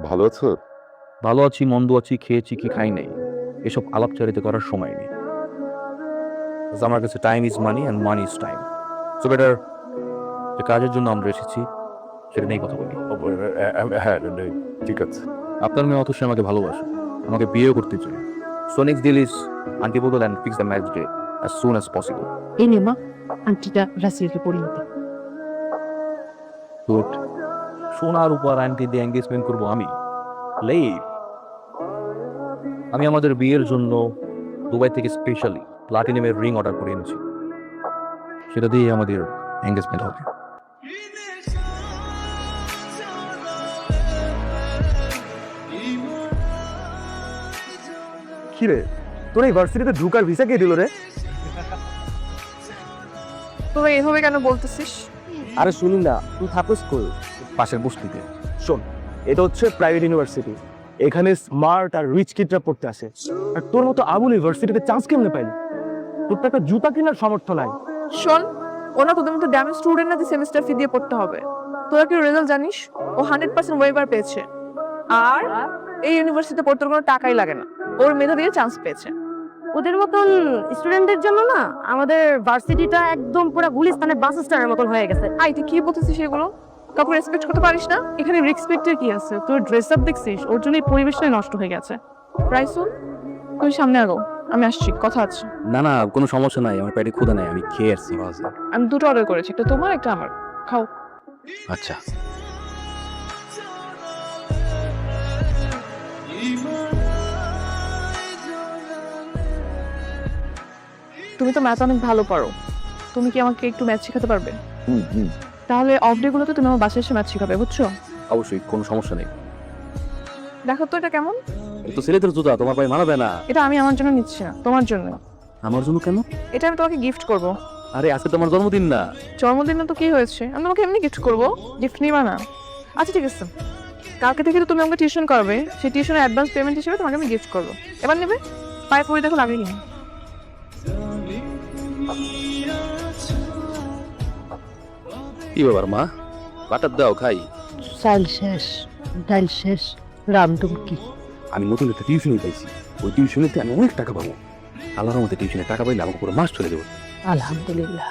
ভালো আছো? ভালো আছি, মন্দ আছি, খেয়েছি কি খাই নাই, এসব আলাপচারিতা করার সময় নেই। আমার কাছে time is money and money is time. So better যে কাজের জন্য আমরা এসেছি সেটা নিয়েই কথা বলি। হ্যাঁ, ঠিক আছে। আপনার মেয়ে অথচ আমাকে ভালোবাসে, আমাকে বিয়েও করতে চায়। So next deal is aunty বদল and fix the marriage day as soon as possible. এই নে মা, আন্টিটা রাসেলকে পরিয়ে দে। গুড। সোনার উপর আন্টি দিয়ে এঙ্গেজমেন্ট করবো আমি? লেট। আমি আমাদের বিয়ের জন্য দুবাই থেকে স্পেশালি প্লাটিনামের রিং অর্ডার করে এনেছি, সেটা দিয়ে আমাদের এঙ্গেজমেন্ট হবে। কিরে, তোর এই ভার্সিটিতে ঢুকার ভিসা কে দিল রে? তোরা এভাবে কেন বলতেছিস? আরে শুনি না, তুই থাকোস কই? পাশের বস্তিতে। শোন, এটা হচ্ছে প্রাইভেট ইউনিভার্সিটি। এখানে স্মার্ট আর রিচ কিডরা পড়তে আসে। আর তোর মতো আবুল ইউনিভার্সিটিতে চান্স কেমনে পাইলি? তোর তো একটা জুতা কেনার সামর্থ্য নাই। শোন, ওনা তোদের মতো ড্যামেজ স্টুডেন্ট না, সেমিস্টার ফি দিয়ে পড়তে হবে। তোরা কি রেজাল্ট জানিস? ও 100% ওয়েভার পেয়েছে। আর এই ইউনিভার্সিটিতে পড়তে ওর কোনো টাকাই লাগে না, ওর মেধা দিয়ে চান্স পেয়েছে। ওদের মতন স্টুডেন্টদের জন্য না আমাদের ভার্সিটিটা একদম পুরো গুলিস্তানের বাস স্ট্যান্ডের মতন হয়ে গেছে। আই তুই কি বলতেছিস এগুলো? কাউকে রেসপেক্ট করতে পারিস না? এখানে রেসপেক্টের কি আছে? তোর ড্রেস আপ দেখছিস? ওর জন্য এই পরিবেশটাই নষ্ট হয়ে গেছে। রাইসুল, তুই সামনে আগো, আমি আসছি, কথা আছে। না না, কোনো সমস্যা নাই, আমার পেটে ক্ষুধা নাই, আমি খেয়ে আসছি। আমি দুটো অর্ডার করেছি, একটা তোমার একটা আমার, খাও। আচ্ছা। তুমি তো ম্যাথ অনেক ভালো পারো, তুমি কি আমাকে একটু ম্যাথ শেখাতে পারবে? তাহলে অফ ডে গুলোতে তুমি আমার বাসায় এসে ম্যাথ শেখাবে, বুঝছো? অবশ্যই, কোনো সমস্যা নেই। দেখো তো এটা কেমন। এটা তো ছেলেদের জুতা, তোমার পায়ে মানাবে না। এটা আমি আমার জন্য নিচ্ছি না, তোমার জন্য। আমার জন্য কেন? এটা আমি তোমাকে গিফট করব। আরে আজকে তোমার জন্মদিন না? জন্মদিনে তো কি হয়েছে, আমি তোমাকে এমনি গিফট করব, গিফট নিবা না? আচ্ছা ঠিক আছে, কালকে থেকে তো তুমি আমাকে টিউশন করবে, সেই টিউশনের অ্যাডভান্স পেমেন্ট হিসেবে তোমাকে আমি গিফট করবো। এবার নেবে? পায়ে পড়ে দেখো লাগে কিনা। কি ব্যাপার মা, বাটার দাও খাই। চাল শেষ, ডাল শেষ, রামডুমকি। আমি নতুন একটা টিউশনই পাইছি, ওই টিউশনিতে আমি অনেক টাকা পাবো। আল্লাহর মধ্যে টিউশনে টাকা পাইলে আমাকে পুরো মাস চলে দেবো। আলহামদুলিল্লাহ।